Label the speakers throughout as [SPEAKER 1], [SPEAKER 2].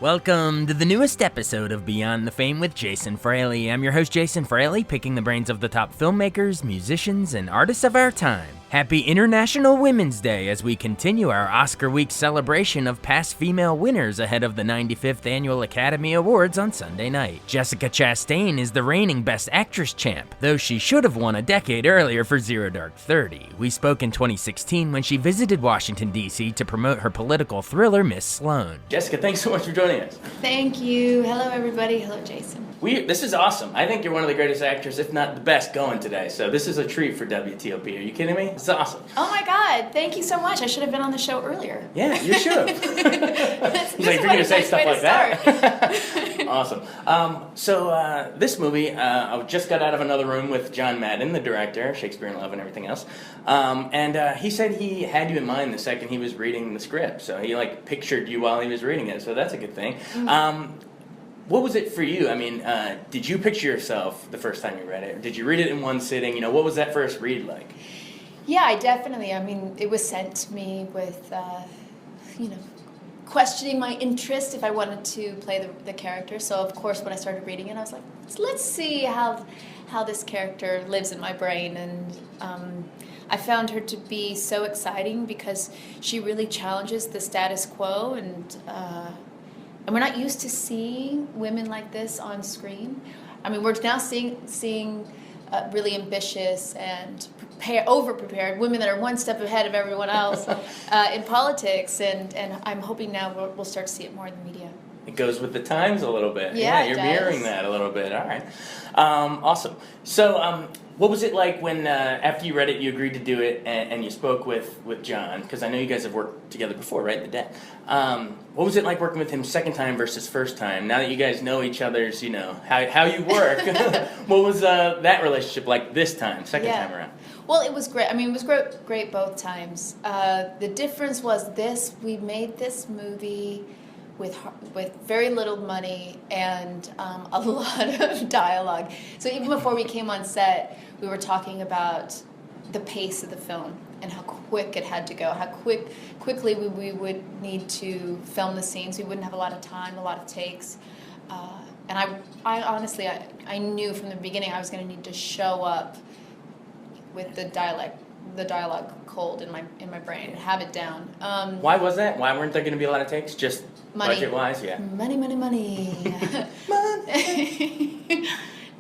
[SPEAKER 1] Welcome to the newest episode of Beyond the Fame with Jason Fraley. I'm your host, Jason Fraley, picking the brains of the top filmmakers, musicians, and artists of our time. Happy International Women's Day as we continue our Oscar Week celebration of past female winners ahead of the 95th Annual Academy Awards on Sunday night. Jessica Chastain is the reigning Best Actress champ, though she should have won a decade earlier for Zero Dark 30. We spoke in 2016 when she visited Washington, D.C. to promote her political thriller, Miss Sloane.
[SPEAKER 2] Jessica, thanks so much for joining us.
[SPEAKER 3] Thank you. Hello, everybody. Hello, Jason.
[SPEAKER 2] This is awesome. I think you're one of the greatest actors, if not the best, going today. So this is a treat for WTOP. Are you kidding me? It's awesome.
[SPEAKER 3] Oh my God! Thank you so much. I should have been on the show earlier.
[SPEAKER 2] Yeah, you should have.
[SPEAKER 3] He's
[SPEAKER 2] like, you're going to say stuff like that. Awesome. So this movie, I just got out of another room with John Madden, the director, Shakespeare in Love and everything else. And he said he had you in mind the second he was reading the script. So he pictured you while he was reading it. So that's a good thing. Mm-hmm. What was it for you? I mean, did you picture yourself the first time you read it? Or did you read it in one sitting? What was that first read like?
[SPEAKER 3] Yeah, I definitely. I mean, it was sent to me with, questioning my interest if I wanted to play the character. So, of course, when I started reading it, I was like, let's see how this character lives in my brain. And I found her to be so exciting because she really challenges the status quo, and we're not used to seeing women like this on screen. I mean, we're now seeing really ambitious and over-prepared women that are one step ahead of everyone else in politics, and I'm hoping now we'll start to see it more in the media.
[SPEAKER 2] It goes with the times a little bit.
[SPEAKER 3] Yeah,
[SPEAKER 2] you're mirroring that a little bit. All right. Awesome. So what was it like when, after you read it, you agreed to do it, and you spoke with John? Because I know you guys have worked together before, right, in the day. What was it like working with him second time versus first time? Now that you guys know each other's, how you work, what was that relationship like this time, second time around?
[SPEAKER 3] Well, it was great. I mean, it was great both times. The difference was we made this movie with very little money and a lot of dialogue. So even before we came on set, we were talking about the pace of the film and how quick it had to go, how quickly we would need to film the scenes. We wouldn't have a lot of time, a lot of takes. And I honestly, I knew from the beginning I was going to need to show up with the dialogue cold in my brain, have it down.
[SPEAKER 2] Why was that? Why weren't there going to be a lot of takes? Just
[SPEAKER 3] money.
[SPEAKER 2] Budget-wise, yeah.
[SPEAKER 3] Money. Money.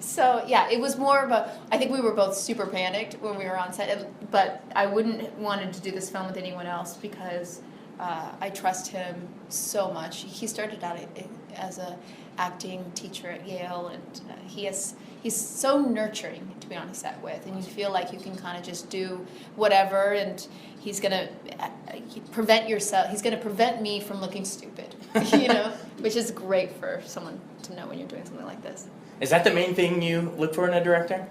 [SPEAKER 3] So, yeah, it was more of I think we were both super panicked when we were on set, but I wouldn't wanted to do this film with anyone else because I trust him so much. He started out as a acting teacher at Yale, and he's so nurturing to be on a set with, and you feel like you can kind of just do whatever, and he's going to prevent me from looking stupid, which is great for someone to know when you're doing something like this.
[SPEAKER 2] Is that the main thing you look for in a director?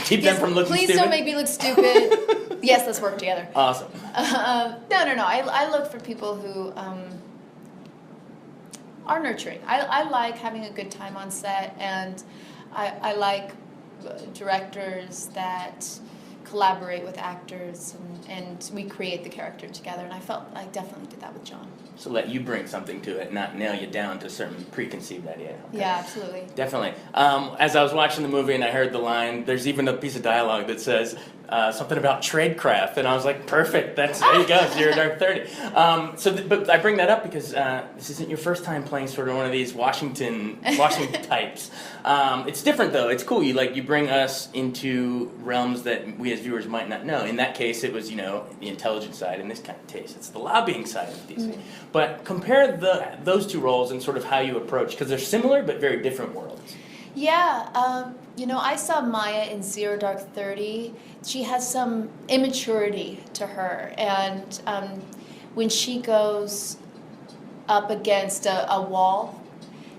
[SPEAKER 2] Keep them from looking
[SPEAKER 3] please
[SPEAKER 2] stupid?
[SPEAKER 3] Please don't make me look stupid. Yes, let's work together.
[SPEAKER 2] Awesome.
[SPEAKER 3] No. I look for people who are nurturing. I like having a good time on set, and I like directors that collaborate with actors, and we create the character together, and I felt I definitely did that with John.
[SPEAKER 2] So let you bring something to it, not nail you down to a certain preconceived idea. Okay.
[SPEAKER 3] Yeah, absolutely.
[SPEAKER 2] Definitely. As I was watching the movie and I heard the line, there's even a piece of dialogue that says something about tradecraft, and I was like, perfect, there you go, Zero Dark 30. But I bring that up because this isn't your first time playing sort of one of these Washington types. It's different though. It's cool. You bring us into realms that we as viewers might not know. In that case, it was the intelligence side. In this kind of case, it's the lobbying side of DC. Mm-hmm. But compare those two roles and sort of how you approach, because they're similar but very different worlds.
[SPEAKER 3] Yeah, I saw Maya in Zero Dark 30. She has some immaturity to her, and when she goes up against a wall,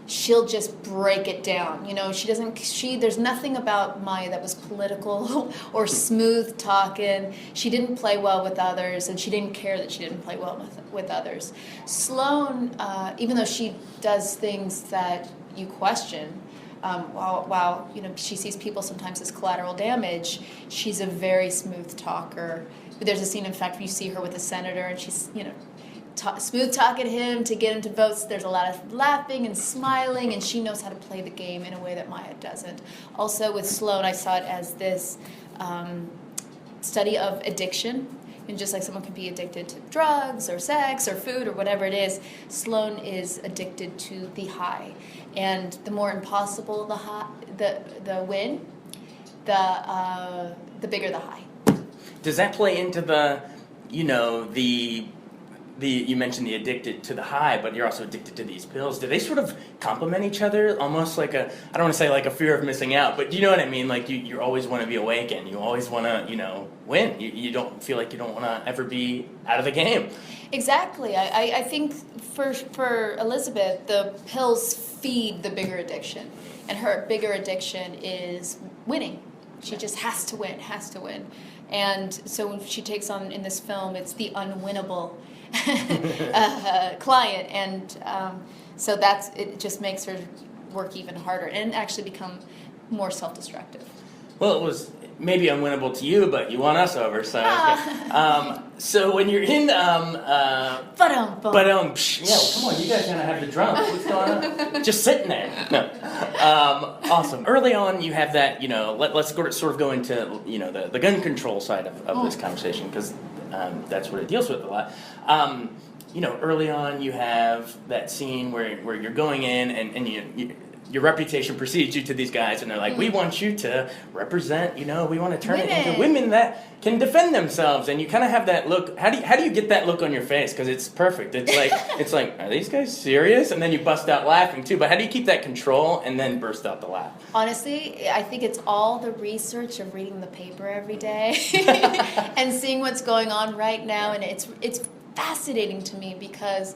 [SPEAKER 3] she'll just break it down. There's nothing about Maya that was political or smooth talking. She didn't play well with others, and she didn't care that she didn't play well with others. Sloane, even though she does things that you question, while she sees people sometimes as collateral damage, she's a very smooth talker. There's a scene, in fact, where you see her with a senator, and she's smooth talking him to get him to vote. So there's a lot of laughing and smiling, and she knows how to play the game in a way that Maya doesn't. Also with Sloane, I saw it as this study of addiction. And just like someone can be addicted to drugs or sex or food or whatever it is, Sloane is addicted to the high. And the more impossible the high, the win, the bigger the high.
[SPEAKER 2] Does that play into the, you mentioned the addicted to the high, but you're also addicted to these pills. Do they sort of complement each other? Almost like I don't want to say like a fear of missing out, but you know what I mean? Like you always want to be awake and you always want to, win. You don't feel like you don't want to ever be out of the game.
[SPEAKER 3] Exactly. I think for Elizabeth, the pills feed the bigger addiction. And her bigger addiction is winning. She just has to win. And so when she takes on in this film, it's the unwinnable client, and so it just makes her work even harder and actually become more self-destructive.
[SPEAKER 2] Well, it was maybe unwinnable to you, but you won us over. So, so when you're in, yeah, well, come on, you guys gotta have the drums. What's going on? Just sitting there. No. Awesome. Early on, you have that. Let's sort of go into the gun control side of this conversation, because that's what it deals with a lot. Early on, you have that scene where you're going in and your reputation precedes you to these guys, and they're like, we want you to represent, we want to turn it into women that can defend themselves. And you kind of have that look. How do you get that look on your face? Because it's perfect. It's like, are these guys serious? And then you bust out laughing too. But how do you keep that control and then burst out the laugh?
[SPEAKER 3] Honestly, I think it's all the research of reading the paper every day and seeing what's going on right now. And it's fascinating to me because,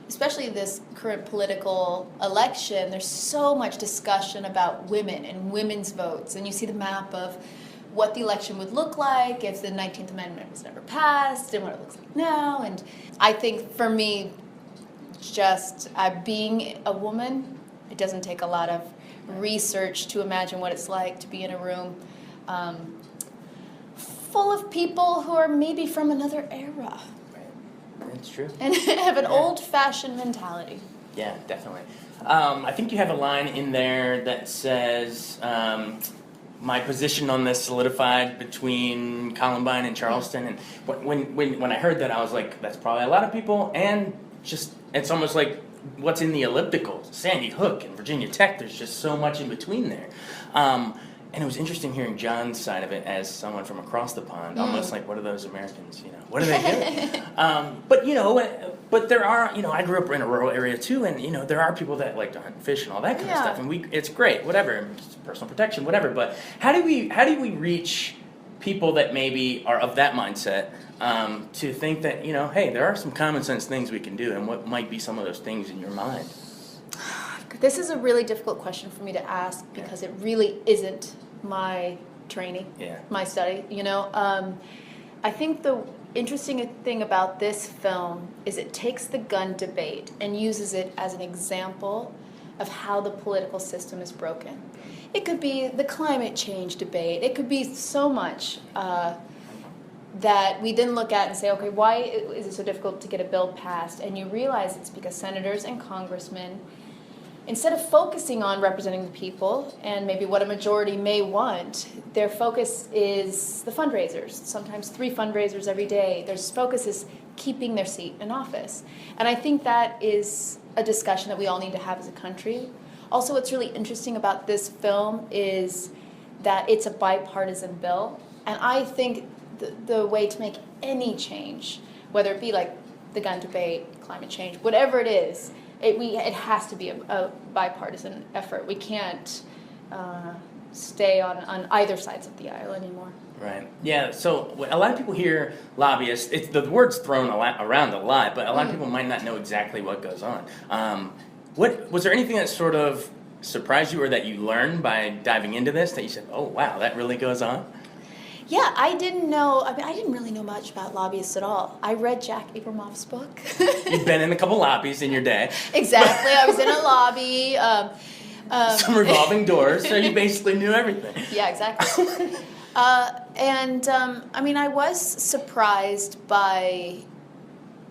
[SPEAKER 3] especially this current political election, there's so much discussion about women and women's votes. And you see the map of what the election would look like if the 19th Amendment was never passed and what it looks like now. And I think for me, just being a woman, it doesn't take a lot of research to imagine what it's like to be in a room full of people who are maybe from another era.
[SPEAKER 2] It's true.
[SPEAKER 3] And have an old-fashioned mentality.
[SPEAKER 2] Yeah, definitely. I think you have a line in there that says, my position on this solidified between Columbine and Charleston. And when I heard that, I was like, that's probably a lot of people. And just, it's almost like what's in the elliptical. Sandy Hook and Virginia Tech, there's just so much in between there. And it was interesting hearing John's side of it as someone from across the pond, almost like, what are those Americans, what are they doing? But there are, I grew up in a rural area too, and, there are people that like to hunt and fish and all that kind of stuff, and it's great, whatever, it's personal protection, whatever, but how do we reach people that maybe are of that mindset to think that, hey, there are some common sense things we can do, and what might be some of those things in your mind?
[SPEAKER 3] This is a really difficult question for me to ask because it really isn't my training, my study. I think the interesting thing about this film is it takes the gun debate and uses it as an example of how the political system is broken. It could be the climate change debate. It could be so much that we then look at and say, okay, why is it so difficult to get a bill passed? And you realize it's because senators and congressmen, instead of focusing on representing the people and maybe what a majority may want, their focus is the fundraisers, sometimes 3 fundraisers every day. Their focus is keeping their seat in office. And I think that is a discussion that we all need to have as a country. Also, what's really interesting about this film is that it's a bipartisan bill. And I think the way to make any change, whether it be like the gun debate, climate change, whatever it is, it has to be a bipartisan effort. We can't stay on either sides of the aisle anymore.
[SPEAKER 2] Right. Yeah. So a lot of people hear lobbyists. The word's thrown around a lot, but a lot of people might not know exactly what goes on. What was there anything that sort of surprised you, or that you learned by diving into this, that you said, "Oh, wow, that really goes on"?
[SPEAKER 3] Yeah, I didn't know. I didn't really know much about lobbyists at all. I read Jack Abramoff's book.
[SPEAKER 2] You've been in a couple lobbies in your day.
[SPEAKER 3] Exactly. I was in a lobby.
[SPEAKER 2] Some revolving doors, so you basically knew everything.
[SPEAKER 3] Yeah, exactly. I was surprised by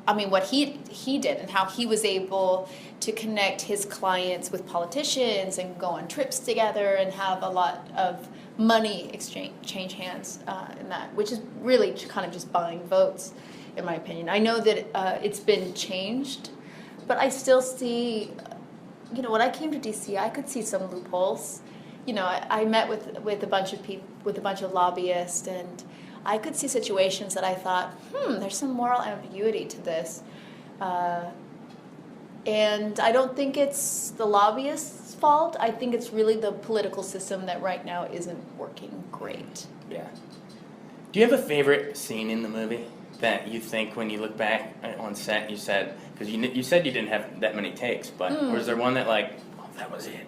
[SPEAKER 3] what he did and how he was able to connect his clients with politicians and go on trips together and have a lot of money change hands in that, which is really kind of just buying votes, in my opinion. I know that it's been changed, but I still see, when I came to DC, I could see some loopholes. I met with a bunch of people, with a bunch of lobbyists, and I could see situations that I thought, there's some moral ambiguity to this. And I don't think it's the lobbyists' fault. I think it's really the political system that right now isn't working great.
[SPEAKER 2] Yeah. Do you have a favorite scene in the movie that you think when you look back on set, you said, because you said you didn't have that many takes, but was there one that that was it?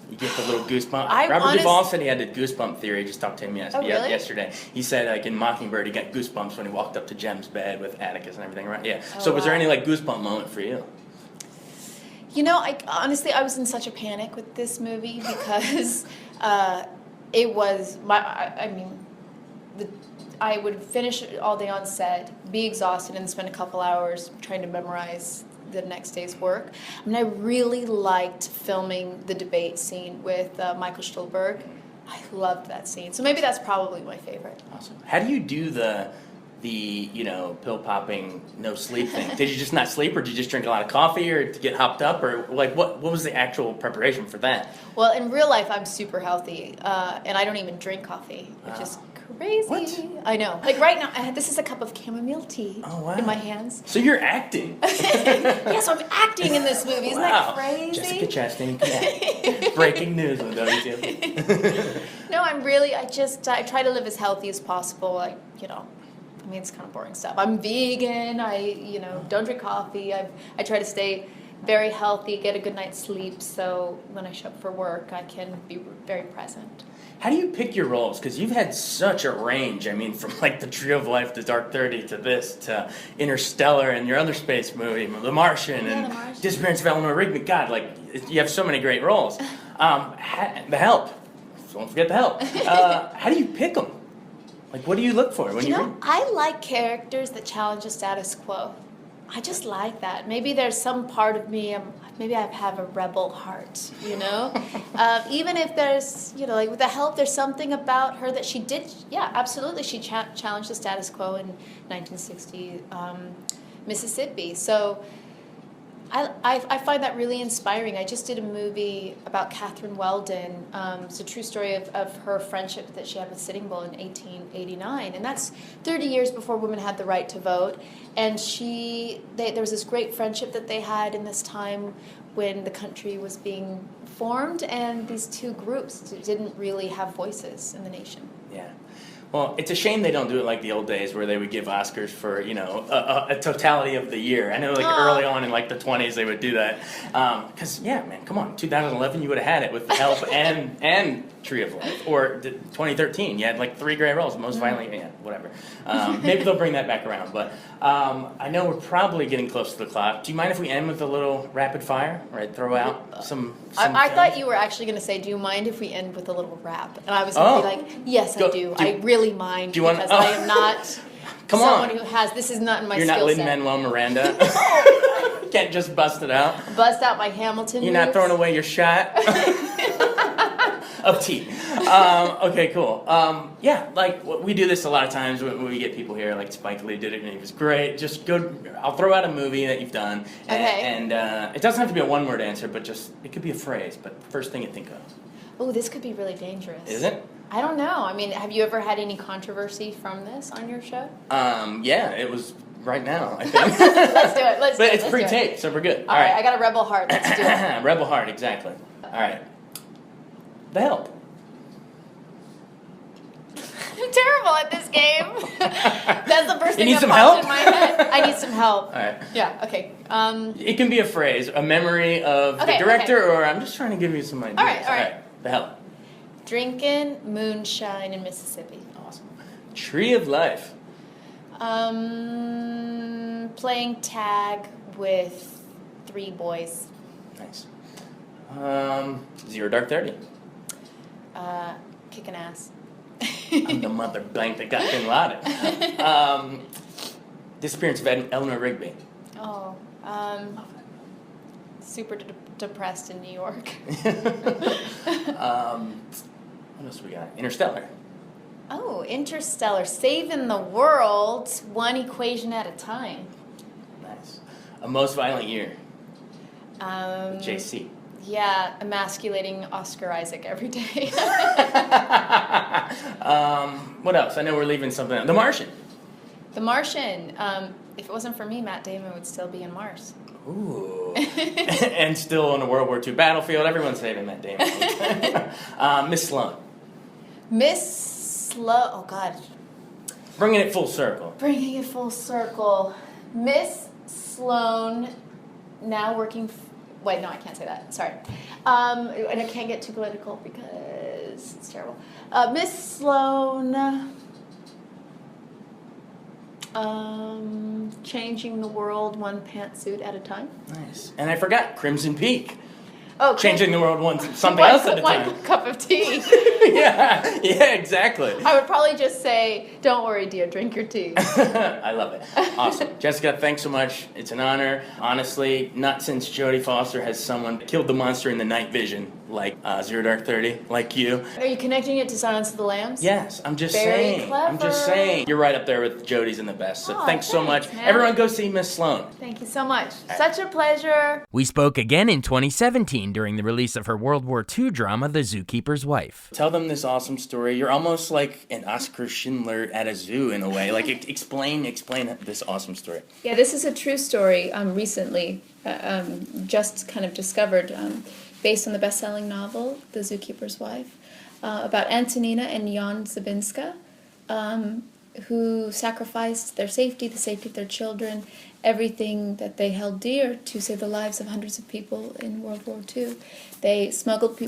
[SPEAKER 2] You get the little goosebump. Robert Duvall said he had the goosebump theory. I just talked to him yesterday. He said, in Mockingbird, he got goosebumps when he walked up to Jem's bed with Atticus and everything, right? Yeah. So was there any goosebump moment for you?
[SPEAKER 3] Honestly, I was in such a panic with this movie because it was I would finish all day on set, be exhausted, and spend a couple hours trying to memorize the next day's work. I really liked filming the debate scene with Michael Stuhlbarg. I loved that scene. So maybe that's probably my favorite.
[SPEAKER 2] Awesome. How do you do the pill popping, no sleep thing? Did you just not sleep, or did you just drink a lot of coffee, or to get hopped up, or what was the actual preparation for that?
[SPEAKER 3] Well, in real life, I'm super healthy, and I don't even drink coffee, which is crazy.
[SPEAKER 2] What?
[SPEAKER 3] I know. Right now, this is a cup of chamomile tea in my hands.
[SPEAKER 2] So you're acting.
[SPEAKER 3] Yes, I'm acting in this movie. Isn't that crazy?
[SPEAKER 2] Jessica Chastain. Breaking news on WTF.
[SPEAKER 3] No, I try to live as healthy as possible. It's kind of boring stuff. I'm vegan. I don't drink coffee. I try to stay very healthy, get a good night's sleep, so when I show up for work, I can be very present.
[SPEAKER 2] How do you pick your roles? Because you've had such a range. From The Tree of Life to Dark 30 to this to Interstellar and your other space movie, The Martian, and Disappearance of Eleanor Rigby. God, you have so many great roles. The Help. Don't forget The Help. How do you pick them? What do you look for when you
[SPEAKER 3] I like characters that challenge the status quo. I just like that. Maybe there's some part of me, maybe I have a rebel heart, even if there's, with The Help, there's something about her that she did, absolutely, she challenged the status quo in 1960 Mississippi. So I find that really inspiring. I just did a movie about Catherine Weldon. It's a true story of her friendship that she had with Sitting Bull in 1889. And that's 30 years before women had the right to vote. And there was this great friendship that they had in this time when the country was being formed. And these two groups didn't really have voices in the nation.
[SPEAKER 2] Yeah. Well, it's a shame they don't do it like the old days where they would give Oscars for, a totality of the year. I know early on in the 20s they would do that. Because, come on, 2011 you would have had it with The Help and Tree of Life. Or 2013, you had 3 great roles, most violent, whatever. Maybe they'll bring that back around. But I know we're probably getting close to the clock. Do you mind if we end with a little rapid fire? Right, throw out some
[SPEAKER 3] I thought you were actually going to say, do you mind if we end with a little rap? And I was going to be yes, I do. I really mind because I am not someone who has, this is not in my skill set.
[SPEAKER 2] You're not Lin-Manuel Miranda? Can't just bust it out?
[SPEAKER 3] Bust out my Hamilton
[SPEAKER 2] You're
[SPEAKER 3] moves?
[SPEAKER 2] Not throwing away your shot? Of tea. Okay, cool. We do this a lot of times when we get people here, Spike Lee did it and he was great. Just go, I'll throw out a movie that you've done. And it doesn't have to be a one-word answer, but it could be a phrase, but first thing you think of.
[SPEAKER 3] Oh, this could be really dangerous.
[SPEAKER 2] Is it?
[SPEAKER 3] I don't know. Have you ever had any controversy from this on your show?
[SPEAKER 2] Yeah, it was right now, I think.
[SPEAKER 3] Let's do it.
[SPEAKER 2] But it's pre-taped, so we're good.
[SPEAKER 3] All right, I got a rebel heart. Let's do it.
[SPEAKER 2] Rebel heart, exactly. All right. The Help.
[SPEAKER 3] I'm terrible at this game. That's the first thing that popped in my head. I need some help.
[SPEAKER 2] All right.
[SPEAKER 3] Yeah, okay.
[SPEAKER 2] It can be a phrase, a memory of the director, or I'm just trying to give you some ideas.
[SPEAKER 3] All right.
[SPEAKER 2] The Help.
[SPEAKER 3] Drinking moonshine in Mississippi.
[SPEAKER 2] Awesome. Tree of Life.
[SPEAKER 3] Playing tag with 3 boys.
[SPEAKER 2] Nice. 0 Dark 30.
[SPEAKER 3] Kicking ass.
[SPEAKER 2] I'm the mother blank that got Bin Laden. Disappearance of Eleanor Rigby.
[SPEAKER 3] Oh, super depressed in New York.
[SPEAKER 2] What else we got? Interstellar.
[SPEAKER 3] Oh, Interstellar, saving the world one equation at a time.
[SPEAKER 2] Nice. A Most Violent Year.
[SPEAKER 3] Um,
[SPEAKER 2] JC.
[SPEAKER 3] Yeah, emasculating Oscar Isaac every day.
[SPEAKER 2] What else? I know we're leaving something out. The Martian.
[SPEAKER 3] The Martian. If it wasn't for me, Matt Damon would still be in Mars.
[SPEAKER 2] Ooh. And still on a World War II battlefield. Everyone's saving Matt Damon. Miss Sloan.
[SPEAKER 3] Miss Sloan. Oh, God.
[SPEAKER 2] Bringing it full circle.
[SPEAKER 3] Bringing it full circle. Miss Sloan, now working... Wait, no, I can't say that. Sorry. And I can't get too political because it's terrible. Miss Sloan... changing the world one pantsuit at a time.
[SPEAKER 2] Nice. And I forgot Crimson Peak.
[SPEAKER 3] Oh,
[SPEAKER 2] changing the world something else at a time.
[SPEAKER 3] One cup of tea.
[SPEAKER 2] yeah, exactly.
[SPEAKER 3] I would probably just say, "Don't worry, dear, drink your tea."
[SPEAKER 2] I love it. Awesome, Jessica. Thanks so much. It's an honor. Honestly, not since Jodie Foster has someone killed the monster in the night vision like Zero Dark 30, like you.
[SPEAKER 3] Are you connecting it to Silence of the Lambs?
[SPEAKER 2] Yes, I'm just
[SPEAKER 3] Very
[SPEAKER 2] saying.
[SPEAKER 3] clever.
[SPEAKER 2] I'm just saying. You're right up there with Jodie's in the best. So thanks so much.
[SPEAKER 3] man.
[SPEAKER 2] Everyone, go see Miss Sloan.
[SPEAKER 3] Thank you so much. Such a pleasure.
[SPEAKER 1] We spoke again in 2017 during the release of her World War II drama, The Zookeeper's Wife.
[SPEAKER 2] Tell them this awesome story. You're almost like an Oscar Schindler at a zoo in a way. Like, explain this awesome story.
[SPEAKER 3] Yeah, this is a true story. Recently, just kind of discovered, based on the best-selling novel, The Zookeeper's Wife, about Antonina and Jan Zabinska, who sacrificed their safety, the safety of their children, everything that they held dear to save the lives of hundreds of people in World War II. They smuggled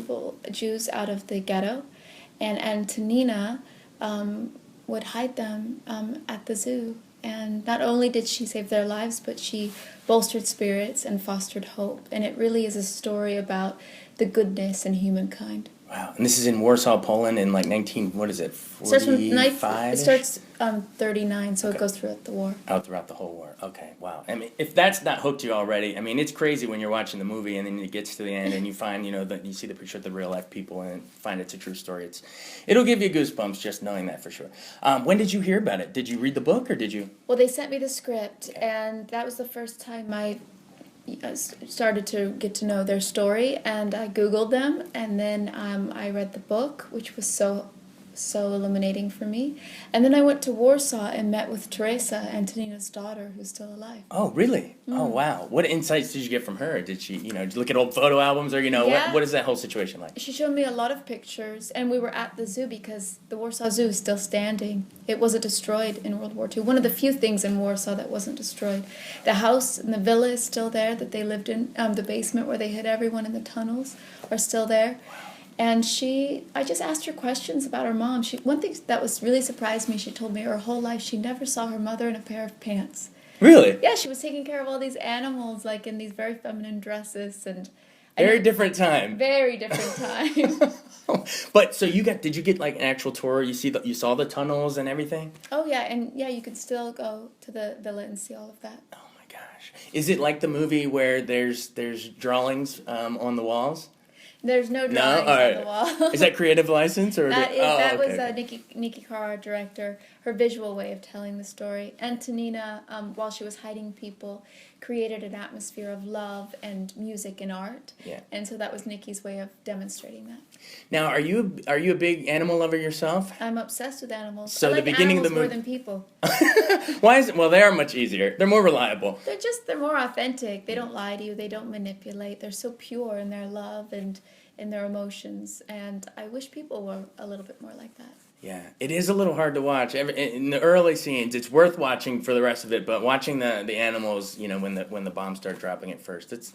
[SPEAKER 3] Jews out of the ghetto, and Antonina would hide them at the zoo. And not only did she save their lives, but she bolstered spirits and fostered hope. And it really is a story about the goodness in humankind.
[SPEAKER 2] Wow. And this is in Warsaw, Poland in like 45?
[SPEAKER 3] It starts 39, so
[SPEAKER 2] Okay.
[SPEAKER 3] it goes throughout the war.
[SPEAKER 2] Out throughout the whole war. Okay, wow. I mean, if that's not hooked you already, I mean, it's crazy when you're watching the movie and then it gets to the end and you find, that you see the picture of the real life people and find it's a true story. It'll give you goosebumps just knowing that for sure. When did you hear about it? Did you read the book or did you?
[SPEAKER 3] Well, they sent me the script, and that was the first time I started to get to know their story, and I Googled them, and then I read the book, which was so illuminating for me. And then I went to Warsaw and met with Teresa, Antonina's daughter, who's still alive.
[SPEAKER 2] Oh, really? Oh, wow. What insights did you get from her? Did she, did you look at old photo albums or,
[SPEAKER 3] Yeah.
[SPEAKER 2] what is that whole situation like?
[SPEAKER 3] She showed me a lot of pictures, and we were at the zoo because the Warsaw Zoo is still standing. It wasn't destroyed in World War II. One of the few things in Warsaw that wasn't destroyed. The house and the villa is still there that they lived in. The basement where they hid everyone in the tunnels are still there. And I just asked her questions about her mom. One thing that was really surprised me, she told me her whole life she never saw her mother in a pair of pants.
[SPEAKER 2] Really?
[SPEAKER 3] Yeah, she was taking care of all these animals, like in these very feminine dresses, and
[SPEAKER 2] Very different time.
[SPEAKER 3] very different time.
[SPEAKER 2] But so did you get like an actual tour? You saw the tunnels and everything?
[SPEAKER 3] Oh yeah, and yeah, you could still go to the villa and see all of that.
[SPEAKER 2] Oh my gosh. Is it like the movie where there's drawings on the walls?
[SPEAKER 3] There's no drawings on the wall.
[SPEAKER 2] Is that creative license or
[SPEAKER 3] that was Nikki Carr, our director, her visual way of telling the story. Antonina, while she was hiding people, created an atmosphere of love and music and art.
[SPEAKER 2] Yeah. And
[SPEAKER 3] so that was Nikki's way of demonstrating that.
[SPEAKER 2] Now, are you a big animal lover yourself?
[SPEAKER 3] I'm obsessed with animals.
[SPEAKER 2] So
[SPEAKER 3] I like
[SPEAKER 2] the beginning of the
[SPEAKER 3] animals more
[SPEAKER 2] movie
[SPEAKER 3] than people.
[SPEAKER 2] Why is it? Well, they are much easier. They're more reliable.
[SPEAKER 3] They're more authentic. They don't lie to you. They don't manipulate. They're so pure in their love and in their emotions. And I wish people were a little bit more like that.
[SPEAKER 2] Yeah, it is a little hard to watch. In the early scenes, it's worth watching for the rest of it. But watching the animals, when the bombs start dropping at first, it's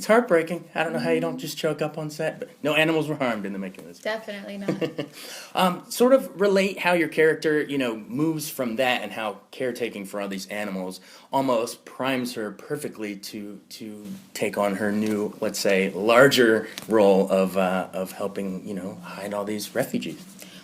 [SPEAKER 2] heartbreaking. I don't know how you don't just choke up on set. But no animals were harmed in the making of this.
[SPEAKER 3] Definitely not.
[SPEAKER 2] Sort of relate how your character, moves from that and how caretaking for all these animals almost primes her perfectly to take on her new, let's say, larger role of helping, hide all these refugees.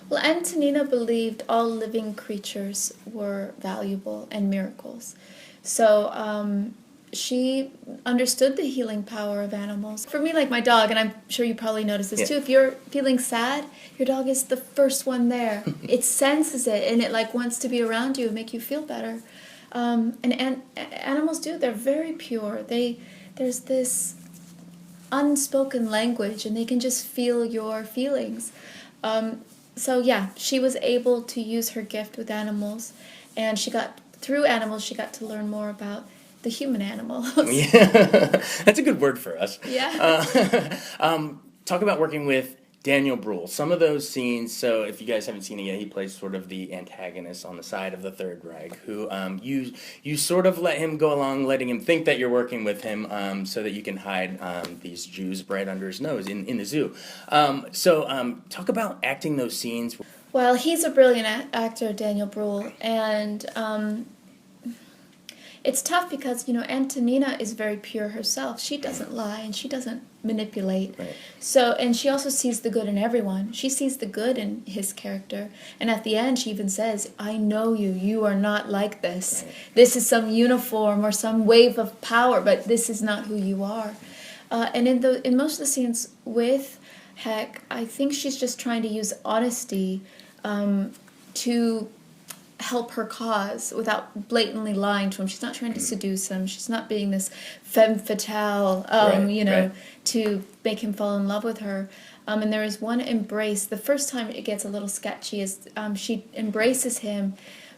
[SPEAKER 3] Well, Antonina believed all living creatures were valuable and miracles. So she understood the healing power of animals. For me, like my dog, and I'm sure you probably noticed this too, if you're feeling sad, your dog is the first one there. It senses it, and it like wants to be around you and make you feel better. And animals do. They're very pure. There's this unspoken language, and they can just feel your feelings. So yeah, she was able to use her gift with animals, and through animals she got to learn more about the human animals.
[SPEAKER 2] Yeah, that's a good word for us.
[SPEAKER 3] Yeah.
[SPEAKER 2] Talk about working with Daniel Bruhl. Some of those scenes, so if you guys haven't seen it yet, he plays sort of the antagonist on the side of the Third Reich, who you sort of let him go along, letting him think that you're working with him so that you can hide these Jews right under his nose in the zoo. So talk about acting those scenes.
[SPEAKER 3] Well, he's a brilliant actor, Daniel Bruhl, and it's tough because, Antonina is very pure herself. She doesn't lie and she doesn't manipulate.
[SPEAKER 2] Right.
[SPEAKER 3] So, and she also sees the good in everyone. She sees the good in his character. And at the end, she even says, I know you. You are not like this.
[SPEAKER 2] Right.
[SPEAKER 3] This is some uniform or some wave of power, but this is not who you are. And in most of the scenes with Heck, I think she's just trying to use honesty to help her cause without blatantly lying to him. She's not trying to seduce him. She's not being this femme fatale, to make him fall in love with her. And there is one embrace. The first time it gets a little sketchy is she embraces him,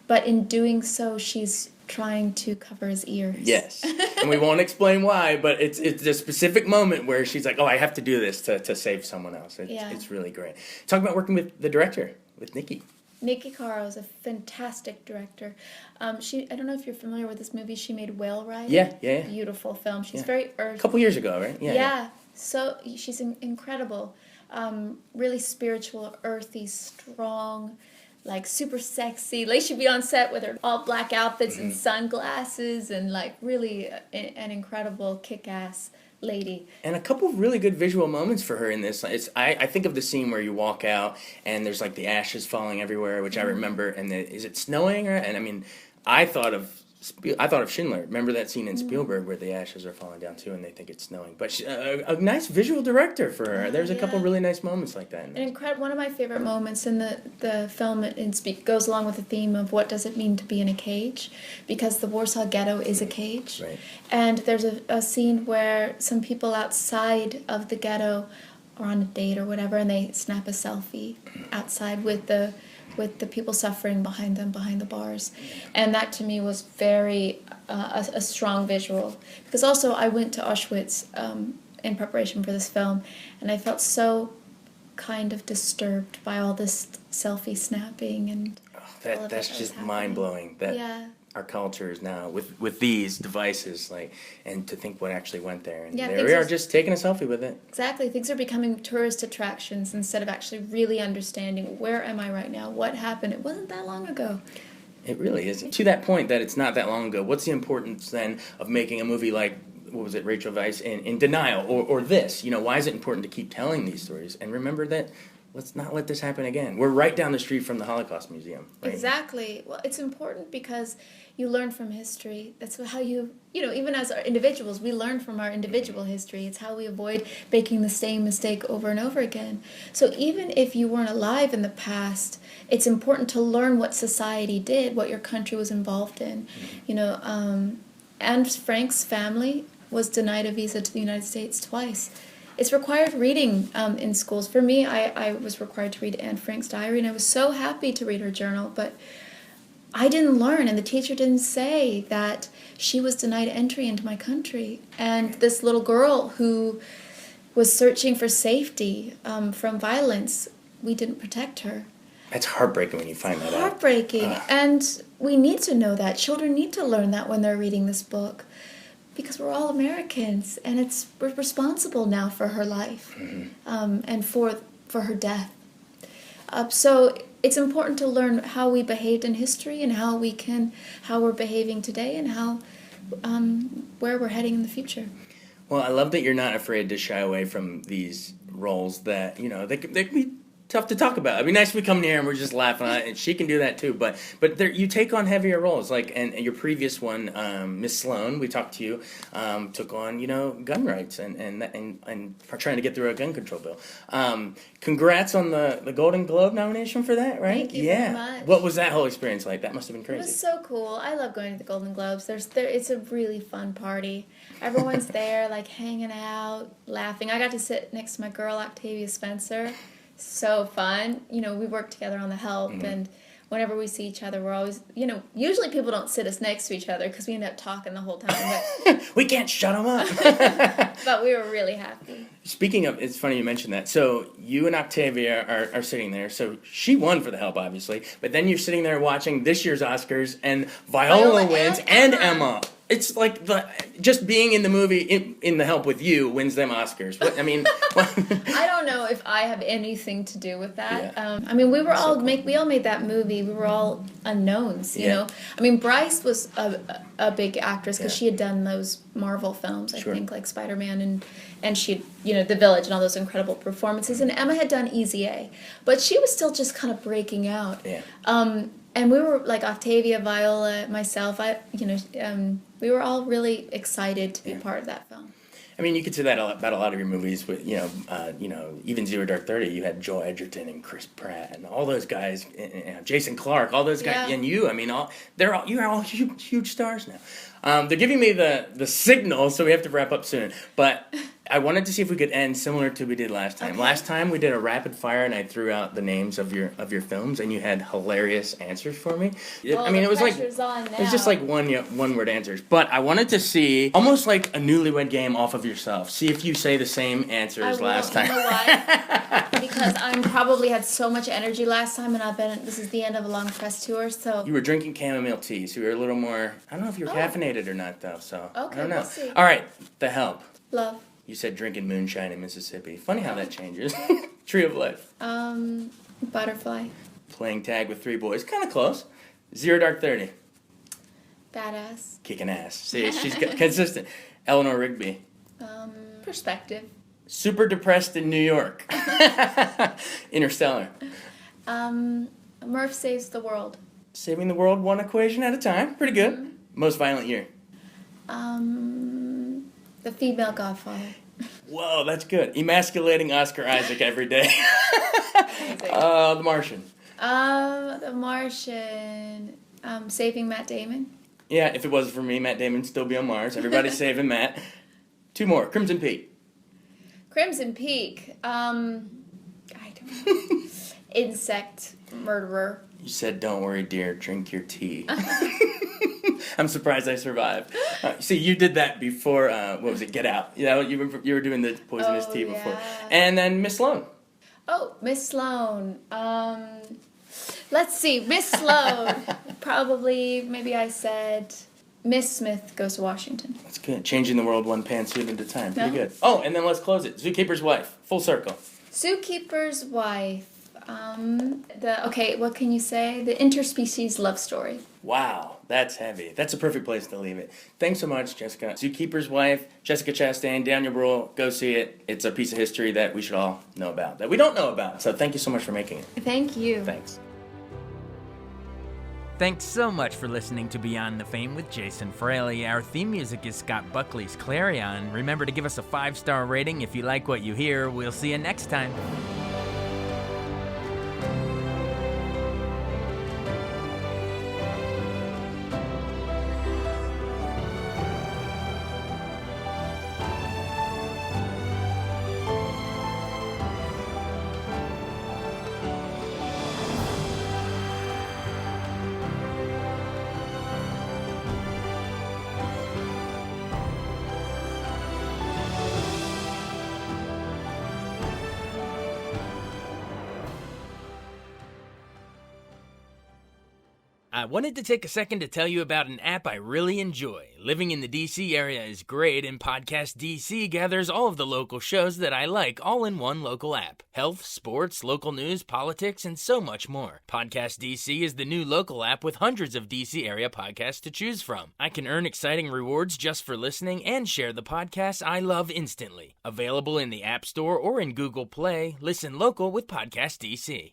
[SPEAKER 3] but in doing so, she's trying to cover his ears.
[SPEAKER 2] Yes, and we won't explain why, but it's a specific moment where she's like, oh, I have to do this to save someone else. It's really great. Talk about working with the director, with Nikki.
[SPEAKER 3] Nikki Caro is a fantastic director. I don't know if you're familiar with this movie. She made Whale Rider.
[SPEAKER 2] Yeah.
[SPEAKER 3] Beautiful film. She's very earthy.
[SPEAKER 2] A couple years ago, right?
[SPEAKER 3] Yeah. So she's incredible. Really spiritual, earthy, strong, like super sexy. Like she'd be on set with her all black outfits and sunglasses and like really an incredible kick-ass lady.
[SPEAKER 2] And a couple of really good visual moments for her in this. I think of the scene where you walk out and there's like the ashes falling everywhere, which I remember. And is it snowing? And I mean, I thought of Schindler. Remember that scene in Spielberg where the ashes are falling down too, and they think it's snowing. But a nice visual director for her. There's a couple really nice moments like that.
[SPEAKER 3] One of my favorite moments in the film goes along with the theme of what does it mean to be in a cage, because the Warsaw Ghetto is a cage.
[SPEAKER 2] Right.
[SPEAKER 3] And there's a scene where some people outside of the ghetto are on a date or whatever, and they snap a selfie outside with the people suffering behind them, behind the bars. And that to me was very a strong visual. Because also I went to Auschwitz in preparation for this film, and I felt so kind of disturbed by all this selfie snapping and
[SPEAKER 2] that's just mind-blowing that our culture is now with these devices, and to think what actually went there. And there we are just taking a selfie with it.
[SPEAKER 3] Exactly. Things are becoming tourist attractions instead of actually really understanding, where am I right now? What happened? It wasn't that long ago.
[SPEAKER 2] It really isn't. To that point that it's not that long ago, what's the importance then of making a movie like, what was it, Rachel Weisz in Denial, or this? Why is it important to keep telling these stories? And remember that let's not let this happen again. We're right down the street from the Holocaust Museum. Right?
[SPEAKER 3] Exactly. Well, it's important because you learn from history. That's how even as individuals, we learn from our individual history. It's how we avoid making the same mistake over and over again. So even if you weren't alive in the past, it's important to learn what society did, what your country was involved in. Anne Frank's family was denied a visa to the United States twice. It's required reading in schools. For me, I was required to read Anne Frank's diary, and I was so happy to read her journal, but I didn't learn, and the teacher didn't say that she was denied entry into my country. And this little girl who was searching for safety from violence, we didn't protect her.
[SPEAKER 2] That's heartbreaking when you find that out.
[SPEAKER 3] Heartbreaking. And we need to know that. Children need to learn that when they're reading this book. Because we're all Americans, and we're responsible now for her life, and for her death. So it's important to learn how we behaved in history and how we're behaving today, and how where we're heading in the future.
[SPEAKER 2] Well, I love that you're not afraid to shy away from these roles that they can be tough to talk about. It'd be nice if we come here and we're just laughing at it, and she can do that too. But you take on heavier roles, like and your previous one, Miss Sloan, we talked to you, took on gun rights and trying to get through a gun control bill. Congrats on the Golden Globe nomination for that, right?
[SPEAKER 3] Thank you very much.
[SPEAKER 2] What was that whole experience like? That must have been crazy.
[SPEAKER 3] It was so cool. I love going to the Golden Globes. It's a really fun party. Everyone's there, like hanging out, laughing. I got to sit next to my girl Octavia Spencer. So fun. We work together on The Help, and whenever we see each other, we're always, usually people don't sit us next to each other because we end up talking the whole time. But
[SPEAKER 2] we can't shut them up.
[SPEAKER 3] but we were really happy.
[SPEAKER 2] Speaking of, it's funny you mentioned that. So you and Octavia are sitting there. So she won for The Help, obviously. But then you're sitting there watching this year's Oscars, and Viola wins, and Emma. It's like just being in the movie in The Help with you wins them Oscars.
[SPEAKER 3] I don't know if I have anything to do with that. Yeah. We were all we all made that movie. We were all unknowns, you know. Bryce was a big actress because she had done those Marvel films, I think, like Spider-Man, and she had, The Village and all those incredible performances. And Emma had done Easy A, but she was still just kind of breaking out. Yeah. And we were like Octavia, Viola, myself. We were all really excited to be part of that film.
[SPEAKER 2] You could say that about a lot of your movies. With even Zero Dark 30, you had Joel Edgerton and Chris Pratt and all those guys, Jason Clarke, all those guys, and you. You're all huge stars now. They're giving me the signal, so we have to wrap up soon. But I wanted to see if we could end similar to we did last time. Okay. Last time we did a rapid fire, and I threw out the names of your films, and you had hilarious answers for me. It was just like one word answers. But I wanted to see almost like a newlywed game off of yourself. See if you say the same answers last time.
[SPEAKER 3] You know why? Because I probably had so much energy last time, and this is the end of a long press tour, so.
[SPEAKER 2] You were drinking chamomile tea, so you were a little more. I don't know if you were caffeinated or not, though. So
[SPEAKER 3] okay,
[SPEAKER 2] I don't know.
[SPEAKER 3] We'll see.
[SPEAKER 2] All right, The Help.
[SPEAKER 3] Love.
[SPEAKER 2] You said drinking moonshine in Mississippi. Funny how that changes. Tree of Life.
[SPEAKER 3] Butterfly.
[SPEAKER 2] Playing tag with three boys. Kind of close. Zero Dark 30.
[SPEAKER 3] Badass.
[SPEAKER 2] Kicking ass. See, she's consistent. Eleanor Rigby.
[SPEAKER 3] Perspective.
[SPEAKER 2] Super depressed in New York. Interstellar.
[SPEAKER 3] Murph Saves the World.
[SPEAKER 2] Saving the world one equation at a time. Pretty good. Mm-hmm. Most Violent Year.
[SPEAKER 3] The Female Godfather.
[SPEAKER 2] Whoa, that's good. Emasculating Oscar Isaac every day. The Martian.
[SPEAKER 3] The Martian. Saving Matt Damon.
[SPEAKER 2] Yeah, if it wasn't for me, Matt Damon'd still be on Mars. Everybody's saving Matt. Two more. Crimson Peak.
[SPEAKER 3] Crimson Peak. I don't know. Insect murderer.
[SPEAKER 2] You said, "Don't worry, dear. Drink your tea." I'm surprised I survived. See, you did that before. What was it? Get Out. You were doing the poisonous tea before, and then Miss Sloan.
[SPEAKER 3] Oh, Miss Sloan. Let's see, Miss Sloan. Probably, maybe I said Miss Smith Goes to Washington.
[SPEAKER 2] That's good. Changing the world one pantsuit at a time. Pretty good. Oh, and then let's close it. Zookeeper's Wife. Full circle.
[SPEAKER 3] Zookeeper's Wife. What can you say? The interspecies love story.
[SPEAKER 2] Wow, that's heavy. That's a perfect place to leave it. Thanks so much, Jessica. Zookeeper's Wife, Jessica Chastain, Daniel Bruhl. Go see it. It's a piece of history that we should all know about, that we don't know about. So thank you so much for making it.
[SPEAKER 3] Thank you.
[SPEAKER 2] Thanks.
[SPEAKER 1] Thanks so much for listening to Beyond the Fame with Jason Fraley. Our theme music is Scott Buckley's Clarion. Remember to give us a 5-star rating if you like what you hear. We'll see you next time. I wanted to take a second to tell you about an app I really enjoy. Living in the DC area is great, and Podcast DC gathers all of the local shows that I like all in one local app. Health, sports, local news, politics, and so much more. Podcast DC is the new local app with hundreds of DC area podcasts to choose from. I can earn exciting rewards just for listening and share the podcasts I love instantly. Available in the App Store or in Google Play, listen local with Podcast DC.